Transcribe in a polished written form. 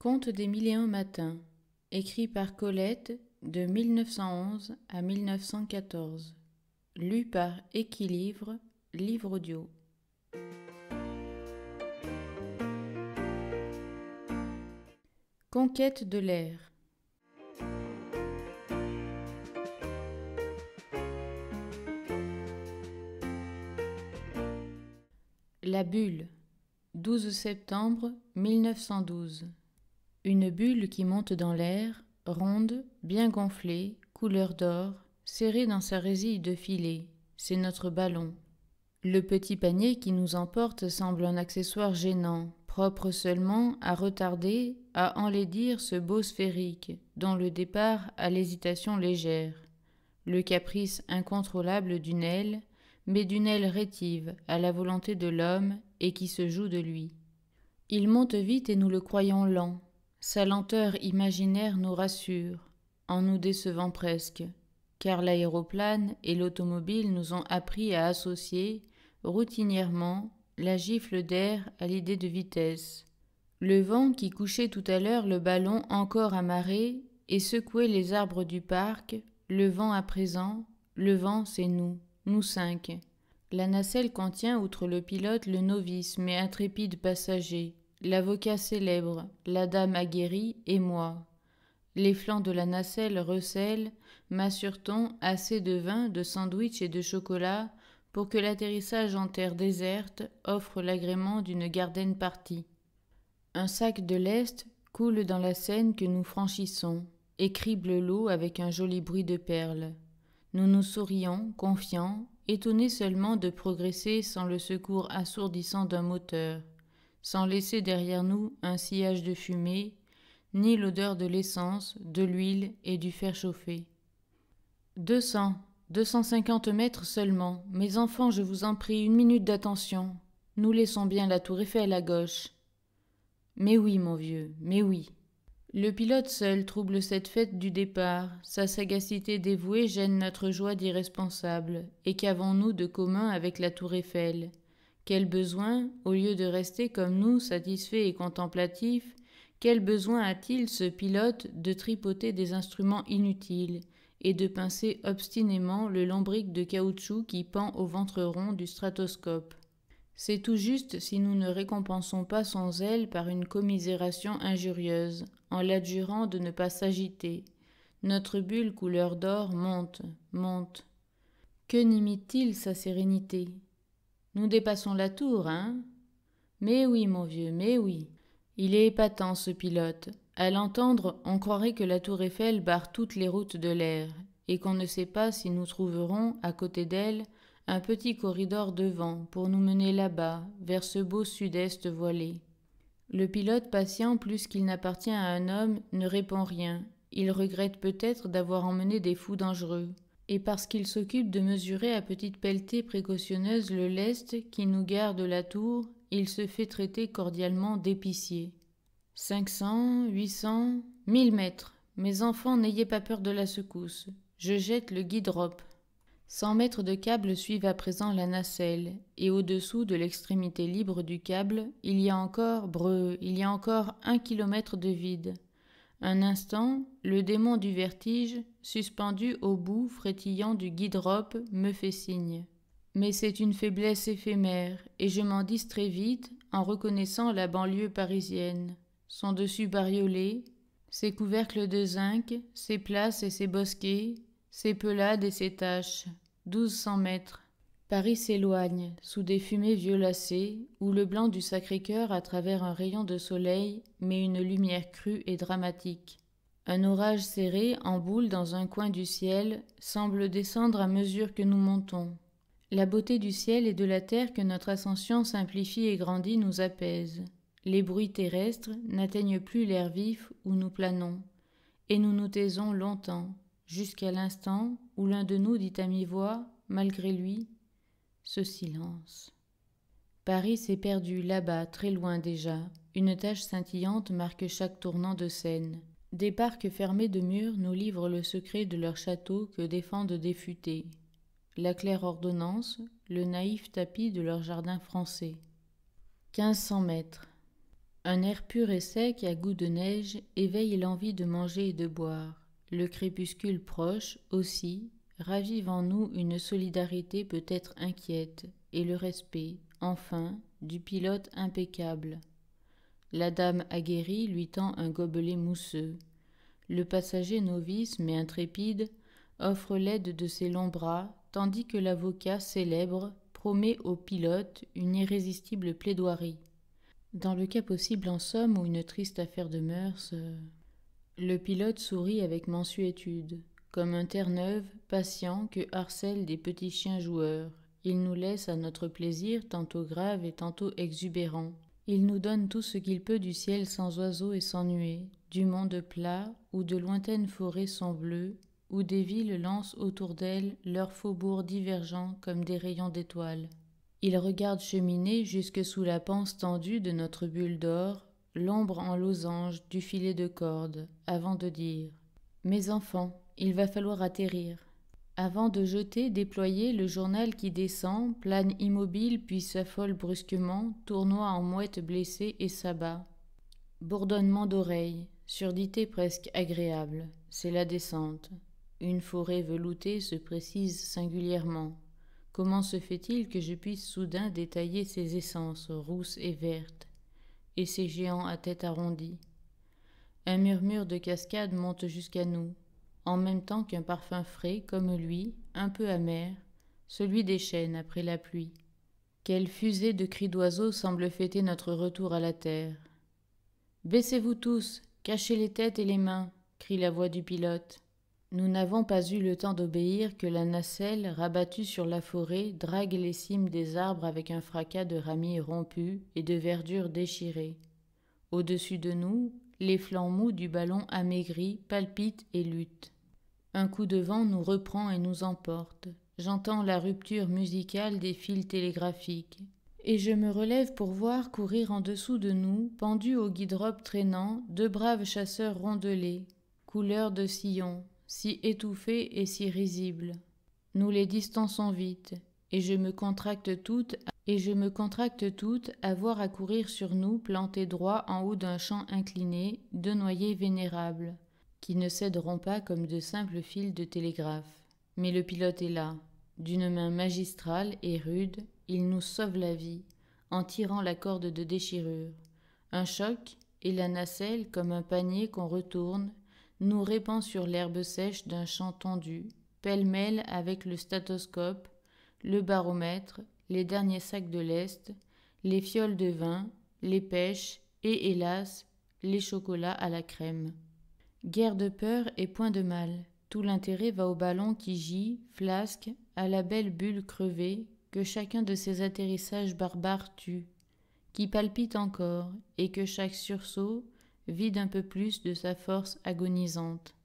Conte des mille et un matins, écrit par Colette de 1911 à 1914, lu par Équilivre, livre audio. Conquête de l'air. La bulle, 12 septembre 1912. Une bulle qui monte dans l'air, ronde, bien gonflée, couleur d'or, serrée dans sa résille de filet. C'est notre ballon. Le petit panier qui nous emporte semble un accessoire gênant, propre seulement à retarder, à enlaidir ce beau sphérique, dont le départ a l'hésitation légère, le caprice incontrôlable d'une aile, mais d'une aile rétive à la volonté de l'homme et qui se joue de lui. Il monte vite et nous le croyons lent. Sa lenteur imaginaire nous rassure, en nous décevant presque, car l'aéroplane et l'automobile nous ont appris à associer, routinièrement, la gifle d'air à l'idée de vitesse. Le vent qui couchait tout à l'heure le ballon encore amarré et secouait les arbres du parc, le vent à présent, le vent c'est nous, nous cinq. La nacelle contient outre le pilote le novice mais intrépide passager, l'avocat célèbre, la dame aguerrie et moi. Les flancs de la nacelle recèlent, m'assure-t-on, assez de vin, de sandwich et de chocolat pour que l'atterrissage en terre déserte offre l'agrément d'une garden party. Un sac de lest coule dans la Seine que nous franchissons et crible l'eau avec un joli bruit de perles. Nous nous sourions, confiants, étonnés seulement de progresser sans le secours assourdissant d'un moteur, sans laisser derrière nous un sillage de fumée, ni l'odeur de l'essence, de l'huile et du fer chauffé. 250 mètres seulement. Mes enfants, je vous en prie, 1 minute d'attention. Nous laissons bien la tour Eiffel à gauche. Mais oui, mon vieux, mais oui. Le pilote seul trouble cette fête du départ. Sa sagacité dévouée gêne notre joie d'irresponsable. Et qu'avons-nous de commun avec la tour Eiffel ? Quel besoin, au lieu de rester comme nous, satisfait et contemplatif, quel besoin a-t-il, ce pilote, de tripoter des instruments inutiles et de pincer obstinément le lombric de caoutchouc qui pend au ventre rond du stratoscope ? C'est tout juste si nous ne récompensons pas son zèle par une commisération injurieuse, en l'adjurant de ne pas s'agiter. Notre bulle couleur d'or monte, monte. Que n'imite-t-il sa sérénité ? Nous dépassons la tour, hein ? Mais oui, mon vieux, mais oui. Il est épatant, ce pilote. À l'entendre, on croirait que la tour Eiffel barre toutes les routes de l'air, et qu'on ne sait pas si nous trouverons, à côté d'elle, un petit corridor de vent pour nous mener là-bas, vers ce beau sud-est voilé. Le pilote, patient plus qu'il n'appartient à un homme, ne répond rien. Il regrette peut-être d'avoir emmené des fous dangereux. Et parce qu'il s'occupe de mesurer à petite pelletée précautionneuse le lest qui nous garde la tour, il se fait traiter cordialement d'épicier. 500, 800, 1000 mètres. Mes enfants, n'ayez pas peur de la secousse. Je jette le guide-rope. 100 mètres de câble suivent à présent la nacelle, et au-dessous de l'extrémité libre du câble, il y a encore 1 kilomètre de vide. Un instant, le démon du vertige, suspendu au bout frétillant du guide-rope, me fait signe. Mais c'est une faiblesse éphémère, et je m'en distrais vite en reconnaissant la banlieue parisienne, son dessus bariolé, ses couvercles de zinc, ses places et ses bosquets, ses pelades et ses taches. 1200 mètres. Paris s'éloigne, sous des fumées violacées, où le blanc du Sacré-Cœur, à travers un rayon de soleil, met une lumière crue et dramatique. Un orage serré, en boule dans un coin du ciel, semble descendre à mesure que nous montons. La beauté du ciel et de la terre que notre ascension simplifie et grandit nous apaise. Les bruits terrestres n'atteignent plus l'air vif où nous planons, et nous nous taisons longtemps, jusqu'à l'instant où l'un de nous dit à mi-voix, malgré lui, ce silence. Paris s'est perdu là-bas, très loin déjà. Une tache scintillante marque chaque tournant de scène. Des parcs fermés de murs nous livrent le secret de leurs châteaux que défendent des futaies. La claire ordonnance, le naïf tapis de leurs jardins français. 1500 mètres. Un air pur et sec à goût de neige éveille l'envie de manger et de boire. Le crépuscule proche, aussi, ravive en nous une solidarité peut-être inquiète, et le respect, enfin, du pilote impeccable. La dame aguerrie lui tend un gobelet mousseux. Le passager novice mais intrépide offre l'aide de ses longs bras, tandis que l'avocat célèbre promet au pilote une irrésistible plaidoirie. Dans le cas possible en somme où une triste affaire de mœurs, le pilote sourit avec mansuétude, comme un Terre-Neuve patient que harcèlent des petits chiens joueurs. Il nous laisse à notre plaisir tantôt grave et tantôt exubérant. Il nous donne tout ce qu'il peut du ciel sans oiseaux et sans nuées, du monde plat, où de lointaines forêts sont bleues, où des villes lancent autour d'elles leurs faubourgs divergents comme des rayons d'étoiles. Il regarde cheminer jusque sous la panse tendue de notre bulle d'or, l'ombre en losange du filet de corde, avant de dire « Mes enfants, il va falloir atterrir ». Avant de jeter, déployer le journal qui descend, plane immobile puis s'affole brusquement, tournoie en mouette blessée et s'abat. Bourdonnement d'oreilles, surdité presque agréable, c'est la descente. Une forêt veloutée se précise singulièrement. Comment se fait-il que je puisse soudain détailler ces essences rousses et vertes, et ces géants à tête arrondie? Un murmure de cascade monte jusqu'à nous, en même temps qu'un parfum frais comme lui, un peu amer, celui des chênes après la pluie. Quelle fusée de cris d'oiseaux semble fêter notre retour à la terre. « Baissez-vous tous, cachez les têtes et les mains !» crie la voix du pilote. Nous n'avons pas eu le temps d'obéir que la nacelle, rabattue sur la forêt, drague les cimes des arbres avec un fracas de ramiers rompus et de verdure déchirée. Au-dessus de nous, les flancs mous du ballon amaigri palpitent et luttent. Un coup de vent nous reprend et nous emporte. J'entends la rupture musicale des fils télégraphiques. Et je me relève pour voir courir en dessous de nous, pendus au guide-robe traînant, deux braves chasseurs rondelés, couleur de sillon, si étouffés et si risibles. Nous les distançons vite, et je me contracte toute à voir accourir sur nous, plantés droit en haut d'un champ incliné, deux noyés vénérables, qui ne céderont pas comme de simples fils de télégraphe. Mais le pilote est là. D'une main magistrale et rude, il nous sauve la vie, en tirant la corde de déchirure. Un choc, et la nacelle, comme un panier qu'on retourne, nous répand sur l'herbe sèche d'un champ tondu, pêle-mêle avec le stéthoscope, le baromètre, les derniers sacs de lest, les fioles de vin, les pêches et, hélas, les chocolats à la crème. Guère de peur et point de mal. Tout l'intérêt va au ballon qui gît, flasque, à la belle bulle crevée que chacun de ces atterrissages barbares tue, qui palpite encore et que chaque sursaut vide un peu plus de sa force agonisante.